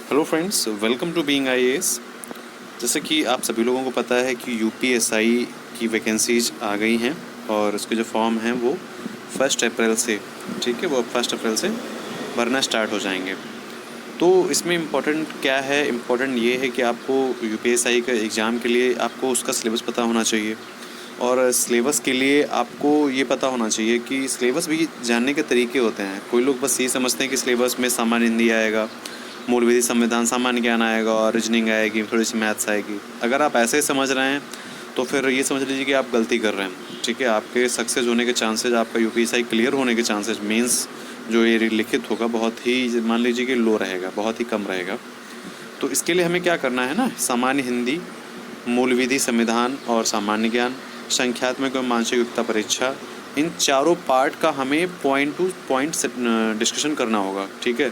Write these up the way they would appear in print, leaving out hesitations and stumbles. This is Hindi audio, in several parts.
Hello friends, welcome to being IAS. जैसे कि आप सभी लोगों को पता है कि यूपीएसआई की वैकेंसीज आ गई हैं और उसके जो फॉर्म हैं वो 1 अप्रैल से, ठीक है, वो 1 अप्रैल से भरना स्टार्ट हो जाएंगे। तो इसमें इम्पोर्टेंट क्या है? इम्पोर्टेंट ये है कि आपको यूपीएसआई का एग्ज़ाम के लिए आपको उसका सिलेबस पता होना चाहिए और सिलेबस के लिए आपको ये पता होना चाहिए कि सिलेबस भी जानने के तरीके होते हैं। कोई लोग बस ये समझते हैं कि सिलेबस में सामान्य हिंदी आएगा, मूल विधि, संविधान, सामान्य ज्ञान आएगा और रीजनिंग आएगी, थोड़ी सी मैथ्स आएगी। अगर आप ऐसे समझ रहे हैं तो फिर ये समझ लीजिए कि आप गलती कर रहे हैं, ठीक है। आपके सक्सेस होने के चांसेज, आपका यूपीएसआई क्लियर होने के चांसेज, मेंस जो ये लिखित होगा, बहुत ही, मान लीजिए कि लो रहेगा, बहुत ही कम रहेगा। तो इसके लिए हमें क्या करना है ना, सामान्य हिंदी, मूल विधि, संविधान और सामान्य ज्ञान, संख्यात्मक एवं मानसिक योग्यता परीक्षा, इन चारों पार्ट का हमें पॉइंट टू पॉइंट डिस्कशन करना होगा, ठीक है,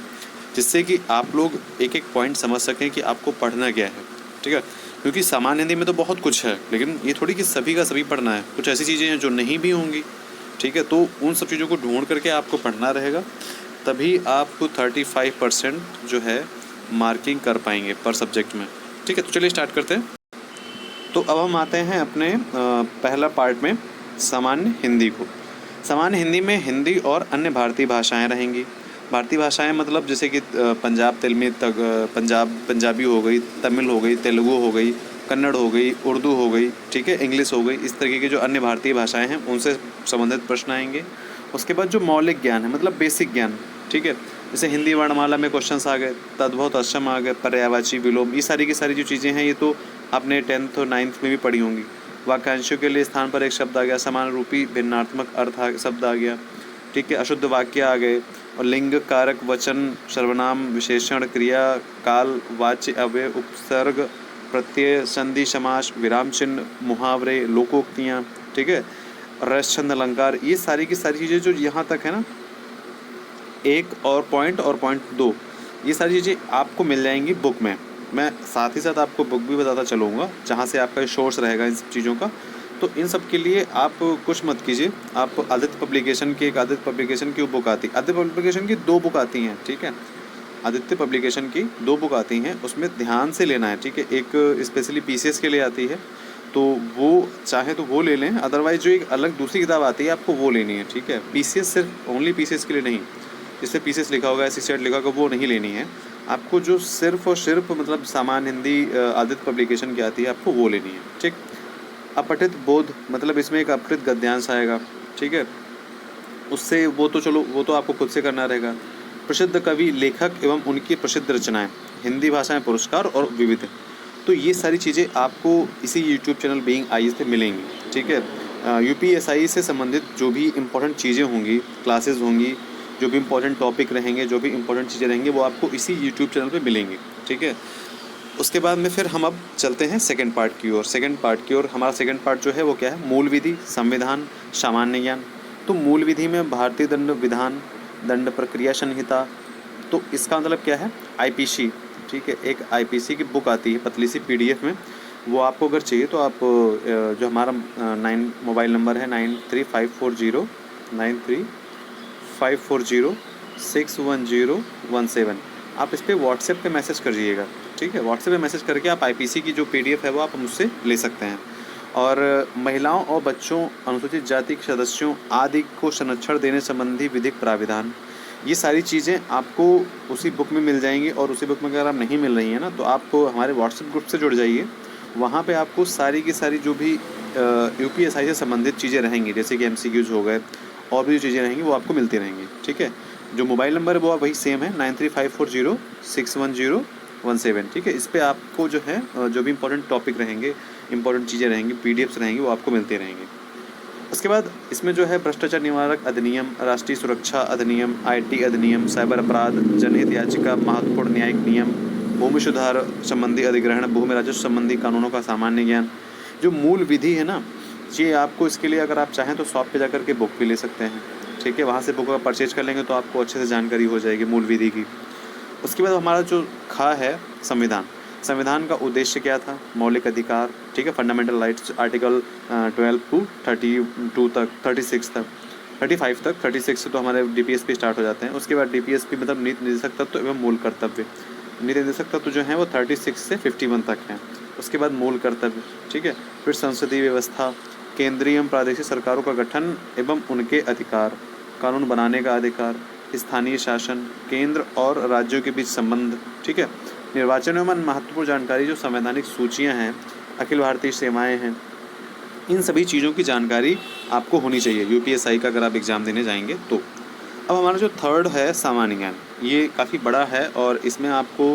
जिससे कि आप लोग एक एक पॉइंट समझ सकें कि आपको पढ़ना क्या है, ठीक है। क्योंकि सामान्य हिंदी में तो बहुत कुछ है, लेकिन ये थोड़ी कि सभी का सभी पढ़ना है, कुछ ऐसी चीज़ें हैं जो नहीं भी होंगी, ठीक है। तो उन सब चीज़ों को ढूंढ करके आपको पढ़ना रहेगा, तभी आप 35% जो है मार्किंग कर पाएंगे पर सब्जेक्ट में, ठीक है। तो चलिए स्टार्ट करते हैं। तो अब हम आते हैं अपने पहला पार्ट में, सामान्य हिंदी को। सामान्य हिंदी में हिंदी और अन्य भारतीय भाषाएं रहेंगी। भारतीय भाषाएं मतलब जैसे कि पंजाबी हो गई, तमिल हो गई, तेलुगु हो गई, कन्नड़ हो गई, उर्दू हो गई, ठीक है, इंग्लिश हो गई। इस तरीके की जो अन्य भारतीय भाषाएं हैं उनसे संबंधित प्रश्न आएंगे। उसके बाद जो मौलिक ज्ञान है, मतलब बेसिक ज्ञान, ठीक है, जैसे हिंदी वर्णमाला में क्वेश्चंस आ गए, तद्भव तत्सम आ गए, पर्यायवाची, विलोम, ये सारी की सारी जो चीज़ें हैं ये तो आपने 10th और 9th में भी पढ़ी होंगी। वाक्यांशों के लिए स्थान पर एक शब्द आ गया, समान रूपी भिन्नात्मक शब्द आ गया, ठीक है, अशुद्ध वाक्य आ गए, और लिंग, कारक, वचन, सर्वनाम, विशेषण, क्रिया, काल, वाच्य, अव्यय, उपसर्ग, प्रत्यय, संधि, समास, विराम चिन्ह, मुहावरे, लोकोक्तियाँ, ठीक है, रस, छंद, अलंकार, ये सारी की सारी चीज़ें जो यहाँ तक है ना, 1 और पॉइंट 2, ये सारी चीज़ें आपको मिल जाएंगी बुक में। मैं साथ ही साथ आपको बुक भी बताता चलूँगा जहाँ से आपका सोर्स रहेगा इन सब चीज़ों का। तो इन सब के लिए आप कुछ मत कीजिए, आप आदित्य पब्लिकेशन की बुक आती है, आदित्य पब्लिकेशन की 2 बुक आती हैं, ठीक है, आदित्य पब्लिकेशन की 2 बुक आती हैं, उसमें ध्यान से लेना है, ठीक है। एक स्पेशली पीसीएस के लिए आती है, तो वो चाहे तो वो ले लें, अदरवाइज़ जो एक अलग दूसरी किताब आती है आपको वो लेनी है, ठीक है। पीसीएस सिर्फ ओनली पीसीएस के लिए नहीं, जिससे पीसीएस लिखा होगा, एससीसीएट लिखा होगा, वो नहीं लेनी है आपको। जो सिर्फ और सिर्फ मतलब सामान्य हिंदी आदित्य पब्लिकेशन की आती है, आपको वो लेनी है, ठीक। अपठित बोध, मतलब इसमें एक अपठित गद्यांश आएगा, ठीक है, उससे वो तो चलो, वो तो आपको खुद से करना रहेगा। प्रसिद्ध कवि, लेखक एवं उनकी प्रसिद्ध रचनाएं, हिंदी भाषा में पुरस्कार और विविध, तो ये सारी चीज़ें आपको इसी यूट्यूब चैनल बीइंग आईएएस पे मिलेंगी, ठीक है। यूपीएसआई से संबंधित जो भी इम्पोर्टेंट चीज़ें होंगी, क्लासेस होंगी, जो भी इम्पोर्टेंट टॉपिक रहेंगे, जो भी इम्पोर्टेंट चीज़ें रहेंगी, वो आपको इसी यूट्यूब चैनल पे मिलेंगी, ठीक है। उसके बाद में फिर हम अब चलते हैं सेकंड पार्ट की ओर। हमारा सेकंड पार्ट जो है वो क्या है? मूल विधि, संविधान, सामान्य ज्ञान। तो मूल विधि में भारतीय दंड विधान, दंड प्रक्रिया संहिता, तो इसका मतलब क्या है? आईपीसी, ठीक है, एक आईपीसी की बुक आती है पतली सी पीडीएफ में, वो आपको अगर चाहिए तो आप जो हमारा मोबाइल नंबर है 9354061017, आप इस पर व्हाट्सएप पे मैसेज करिएगा, ठीक है। व्हाट्सएप पे मैसेज करके आप आईपीसी की जो पीडीएफ है वो आप मुझसे ले सकते हैं। और महिलाओं और बच्चों, अनुसूचित जाति के सदस्यों आदि को संरक्षण देने संबंधी विधिक प्राविधान, ये सारी चीज़ें आपको उसी बुक में मिल जाएंगी। और उसी बुक में अगर आप नहीं मिल रही हैं ना, तो आप हमारे व्हाट्सएप ग्रुप से जुड़ जाइए, वहाँ पे आपको सारी की सारी जो भी यूपीएसआई से संबंधित चीज़ें रहेंगी, जैसे कि एमसीक्यूज हो गए और भी जो चीज़ें रहेंगी वो आपको मिलती रहेंगी, ठीक है। जो मोबाइल नंबर है वो वही सेम है, 9354061017, ठीक है। इस पर आपको जो है जो भी इंपॉर्टेंट टॉपिक रहेंगे, इंपॉर्टेंट चीज़ें रहेंगी, पीडीएफ्स रहेंगी, वो आपको मिलते रहेंगे। उसके बाद इसमें जो है भ्रष्टाचार निवारक अधिनियम, राष्ट्रीय सुरक्षा अधिनियम, आईटी अधिनियम, साइबर अपराध, जनहित याचिका, महत्वपूर्ण न्यायिक नियम, भूमि सुधार संबंधी अधिग्रहण, भूमि राजस्व संबंधी कानूनों का सामान्य ज्ञान, जो मूल विधि है ना, ये आपको इसके लिए अगर आप चाहें तो शॉप पे जाकर के बुक भी ले सकते हैं, ठीक है। वहाँ से बुक परचेज कर लेंगे तो आपको अच्छे से जानकारी हो जाएगी मूल विधि की। उसके बाद हमारा जो खा है संविधान, संविधान का उद्देश्य क्या था? मौलिक अधिकार, ठीक है, फंडामेंटल राइट्स, आर्टिकल 12 टू 32 तक, 36 तक, 35 तक, 36 से तो हमारे डीपीएसपी स्टार्ट हो जाते हैं। उसके बाद डीपीएसपी मतलब नीति निर्देशक तत्व एवं मूल कर्तव्य, नीति निर्देशक तत्व जो हैं वो 36 से 51 तक हैं। उसके बाद मूल कर्तव्य, ठीक है। फिर संसदीय व्यवस्था, केंद्रीय एवं प्रादेशिक सरकारों का गठन एवं उनके अधिकार, कानून बनाने का अधिकार, स्थानीय शासन, केंद्र और राज्यों के बीच संबंध, ठीक है। निर्वाचन एवं महत्वपूर्ण जानकारी, जो संवैधानिक सूचियां हैं, अखिल भारतीय सेवाएं हैं, इन सभी चीज़ों की जानकारी आपको होनी चाहिए यूपीएसआई का अगर आप एग्ज़ाम देने जाएंगे तो। अब हमारा जो थर्ड है सामान्य ज्ञान, ये काफ़ी बड़ा है और इसमें आपको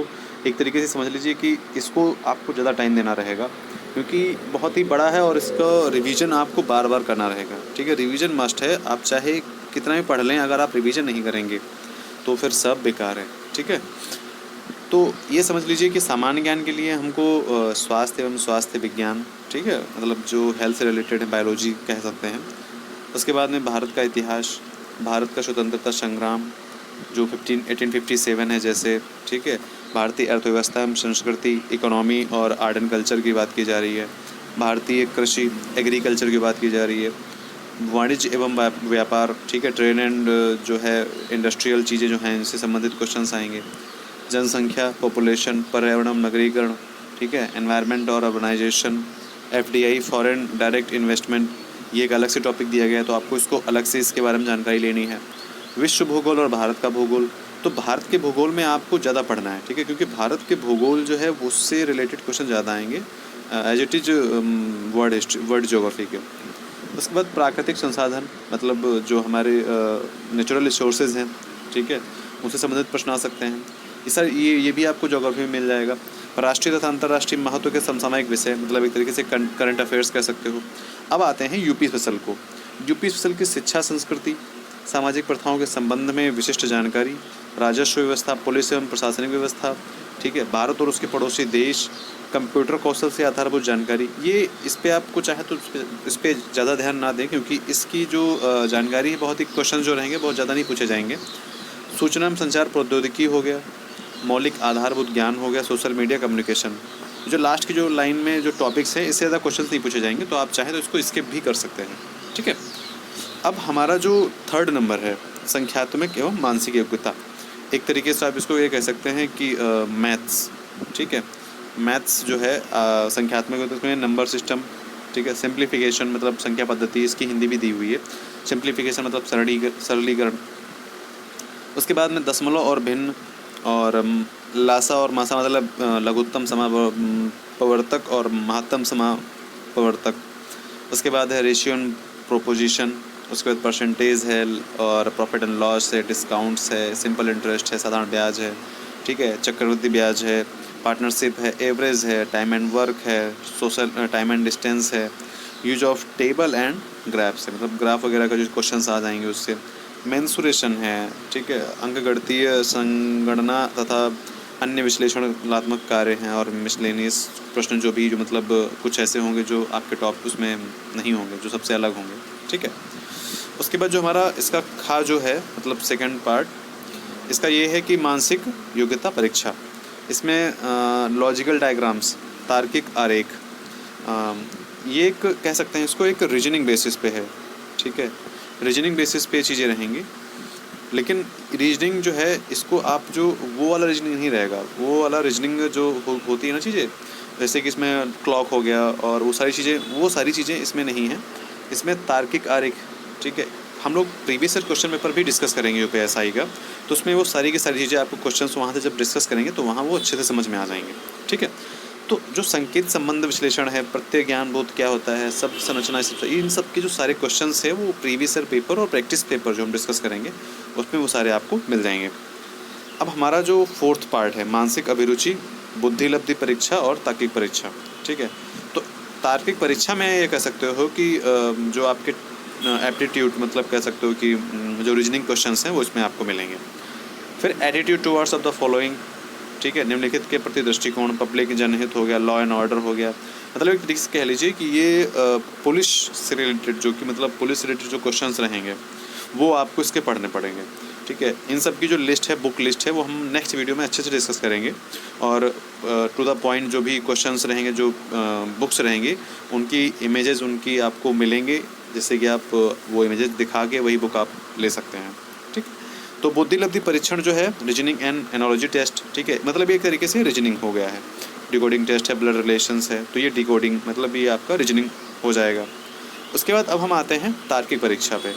एक तरीके से समझ लीजिए कि इसको आपको ज़्यादा टाइम देना रहेगा, क्योंकि बहुत ही बड़ा है और इसका रिवीजन आपको बार बार करना रहेगा, ठीक है। रिवीजन मस्ट है, आप चाहे कितना भी पढ़ लें, अगर आप रिवीजन नहीं करेंगे तो फिर सब बेकार है, ठीक है। तो ये समझ लीजिए कि सामान्य ज्ञान के लिए हमको स्वास्थ्य एवं स्वास्थ्य विज्ञान, ठीक है, मतलब जो हेल्थ से रिलेटेड है, बायोलॉजी कह सकते हैं। उसके बाद में भारत का इतिहास, भारत का स्वतंत्रता संग्राम जो 1857 है जैसे, ठीक है। भारतीय अर्थव्यवस्था एवं संस्कृति, इकोनॉमी और आर्ट एंड कल्चर की बात की जा रही है। भारतीय कृषि, एग्रीकल्चर की बात की जा रही है। वाणिज्य एवं व्यापार, ठीक है, ट्रेड एंड जो है इंडस्ट्रियल चीज़ें जो हैं इनसे संबंधित क्वेश्चंस आएंगे। जनसंख्या, पॉपुलेशन, पर्यावरण, नगरीकरण, ठीक है, एनवायरनमेंट और urbanisation, FDI, foreign direct investment, ये एक अलग से टॉपिक दिया गया है, तो आपको इसको अलग से इसके बारे में जानकारी लेनी है। विश्व भूगोल और भारत का भूगोल, तो भारत के भूगोल में आपको ज़्यादा पढ़ना है, ठीक है, क्योंकि भारत के भूगोल जो है उससे रिलेटेड क्वेश्चन ज़्यादा आएंगे as it is world geography के। उसके बाद प्राकृतिक संसाधन, मतलब जो हमारे नेचुरल रिसोर्सेज हैं, ठीक है, उनसे संबंधित प्रश्न आ सकते हैं। ये भी आपको ज्योग्राफी में मिल जाएगा। राष्ट्रीय तथा अंतर्राष्ट्रीय महत्व के समसामयिक विषय, मतलब एक तरीके से करंट अफेयर्स कह सकते हो। अब आते हैं यूपी स्पेशल को। यूपी स्पेशल की शिक्षा, संस्कृति, सामाजिक प्रथाओं के संबंध में विशिष्ट जानकारी, राजस्व व्यवस्था, पुलिस एवं प्रशासनिक व्यवस्था, ठीक है, भारत और उसके पड़ोसी देश, कंप्यूटर कौशल से आधारभूत जानकारी। ये इस पर आपको चाहे तो इस पर ज़्यादा ध्यान ना दें, क्योंकि इसकी जो जानकारी है बहुत ही क्वेश्चन जो रहेंगे बहुत ज़्यादा नहीं पूछे जाएंगे। सूचना एवं संचार प्रौद्योगिकी हो गया, मौलिक आधारभूत ज्ञान हो गया, सोशल मीडिया कम्युनिकेशन। जो लास्ट की जो लाइन में जो टॉपिक्स हैं इससे ज़्यादा क्वेश्चन नहीं पूछे जाएंगे, तो आप चाहें तो इसको स्किप भी कर सकते हैं, ठीक है। अब हमारा जो थर्ड नंबर है संख्यात्मक एवं मानसिक योग्यता, एक तरीके से आप इसको ये कह सकते हैं कि मैथ्स, ठीक है। मैथ्स जो है संख्यात्मक योग्यता में नंबर सिस्टम, ठीक है, सिंप्लीफिकेशन मतलब संख्या पद्धति, इसकी हिंदी भी दी हुई है। सिंप्लीफिकेशन मतलब सरलीकरण। उसके बाद में दशमलव और भिन्न, और लासा और मासा मतलब लघुत्तम समापवर्तक और महत्तम समापवर्तक। उसके बाद है रेशियो एंड प्रोपोजिशन। उसके बाद परसेंटेज है और प्रॉफिट एंड लॉस है, डिस्काउंट्स है, सिंपल इंटरेस्ट है, साधारण ब्याज है, ठीक है, चक्रवृद्धि ब्याज है, पार्टनरशिप है, एवरेज है, टाइम एंड वर्क है, सोशल टाइम एंड डिस्टेंस है, use of table and graphs है, मतलब ग्राफ वगैरह का जो क्वेश्चंस आ जाएंगे उससे। मेंसुरेशन है, ठीक है, अंकगणितीय संगणना तथा अन्य विश्लेषणात्मक कार्य हैं, और मिसलेनियस प्रश्न जो भी जो मतलब कुछ ऐसे होंगे जो आपके टॉप उसमें नहीं होंगे, जो सबसे अलग होंगे, ठीक है। उसके बाद जो हमारा इसका खा जो है मतलब सेकंड पार्ट इसका ये है कि मानसिक योग्यता परीक्षा। इसमें लॉजिकल डायग्राम्स, तार्किक आरेख, ये एक कह सकते हैं इसको एक रीजनिंग बेसिस पे है, ठीक है, रीजनिंग बेसिस पे चीज़ें रहेंगी। लेकिन रीजनिंग जो है इसको आप जो वो वाला रीजनिंग नहीं रहेगा, वो वाला रीजनिंग जो होती है ना चीज़ें, जैसे कि इसमें क्लॉक हो गया और वो सारी चीज़ें इसमें नहीं हैं। इसमें तार्किक आरेख, ठीक है, हम लोग प्रीवियस ईयर क्वेश्चन पेपर भी डिस्कस करेंगे यूपीएसआई का, तो उसमें वो सारी की सारी चीज़ें आपको क्वेश्चंस वहाँ से जब डिस्कस करेंगे तो वहाँ वो अच्छे से समझ में आ जाएंगे, ठीक है। तो जो संकेत संबंध विश्लेषण है, प्रत्यय ज्ञान बोध क्या होता है, सब संरचना, इन सब के जो सारे क्वेश्चंस है वो प्रीवियस ईयर पेपर और प्रैक्टिस पेपर जो हम डिस्कस करेंगे उसमें वो सारे आपको मिल जाएंगे। अब हमारा जो फोर्थ पार्ट है मानसिक अभिरुचि, बुद्धि लब्धि परीक्षा और तार्किक परीक्षा, ठीक है। तो तार्किक परीक्षा में ये कह सकते हो कि जो आपके एप्टीट्यूड मतलब कह सकते हो कि जो रीजनिंग क्वेश्चंस हैं वो इसमें आपको मिलेंगे। फिर attitude towards of the following, ठीक है, निम्नलिखित के प्रति दृष्टिकोण, पब्लिक जनहित हो गया, लॉ एंड ऑर्डर हो गया, मतलब एक तरीके से कह लीजिए कि ये पुलिस से रिलेटेड जो कि मतलब पुलिस रिलेटेड जो क्वेश्चंस रहेंगे वो आपको इसके पढ़ने पड़ेंगे, ठीक है। इन सब की जो लिस्ट है, बुक लिस्ट है, वो हम नेक्स्ट वीडियो में अच्छे से डिस्कस करेंगे, और टू द पॉइंट जो भी क्वेश्चंस रहेंगे, जो बुक्स रहेंगी उनकी इमेजेस उनकी आपको मिलेंगे, जैसे कि आप वो इमेजेस दिखा के वही बुक आप ले सकते हैं, ठीक। तो बुद्धि लब्धि परीक्षण जो है रीजनिंग एंड एनालॉजी टेस्ट, ठीक है, मतलब एक तरीके से रीजनिंग हो गया है। डिकोडिंग टेस्ट है, ब्लड रिलेशंस है, तो ये डिकोडिंग मतलब ये आपका रीजनिंग हो जाएगा। उसके बाद अब हम आते हैं तार्किक परीक्षा पे।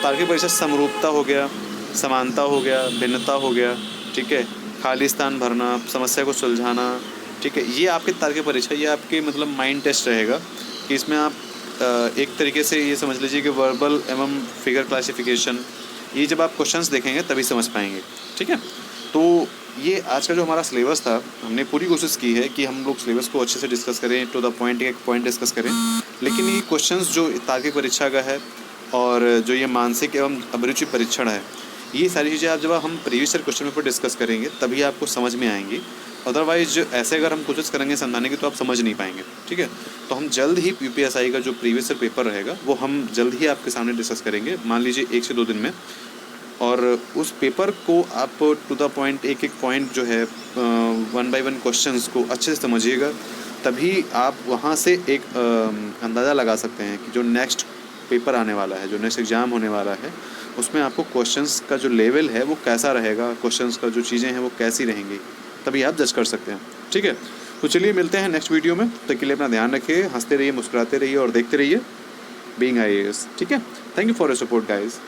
तार्किक परीक्षा समरूपता हो गया, समानता हो गया, भिन्नता हो गया, ठीक है, खाली स्थान भरना, समस्या को सुलझाना, ठीक है, ये आपके तार्किक परीक्षा, ये आपके मतलब माइंड टेस्ट रहेगा कि इसमें आप एक तरीके से ये समझ लीजिए कि वर्बल एवं फिगर क्लासिफिकेशन, ये जब आप क्वेश्चंस देखेंगे तभी समझ पाएंगे, ठीक है। तो ये आज का जो हमारा सिलेबस था, हमने पूरी कोशिश की है कि हम लोग सिलेबस को अच्छे से डिस्कस करें, टू द पॉइंट एक पॉइंट डिस्कस करें। लेकिन ये क्वेश्चंस जो तार्किक परीक्षा का है और जो ये मानसिक एवं अभिरुचि परीक्षण है, ये सारी चीज़ें आप जब हम previous year question paper discuss करेंगे तभी आपको समझ में आएंगी। अदरवाइज ऐसे अगर हम कोशिश करेंगे समझाने की तो आप समझ नहीं पाएंगे, ठीक है। तो हम जल्द ही यूपीएसआई का जो प्रीवियस ईयर पेपर रहेगा वो हम जल्द ही आपके सामने डिस्कस करेंगे, मान लीजिए 1 से 2 दिन में। और उस पेपर को आप टू द पॉइंट एक एक पॉइंट जो है 1 बाय 1 क्वेश्चंस को अच्छे से समझिएगा, तभी आप वहाँ से एक अंदाज़ा लगा सकते हैं कि जो नेक्स्ट पेपर आने वाला है, जो नेक्स्ट एग्ज़ाम होने वाला है, उसमें आपको क्वेश्चंस का जो लेवल है वो कैसा रहेगा, क्वेश्चंस का जो चीज़ें हैं वो कैसी रहेंगी, तभी आप जज कर सकते हैं, ठीक है। तो चलिए मिलते हैं नेक्स्ट वीडियो में, तब के लिए अपना ध्यान रखिए, हंसते रहिए, मुस्कुराते रहिए और देखते रहिए बीइंग आईएएस, ठीक है। Thank you for your support guys.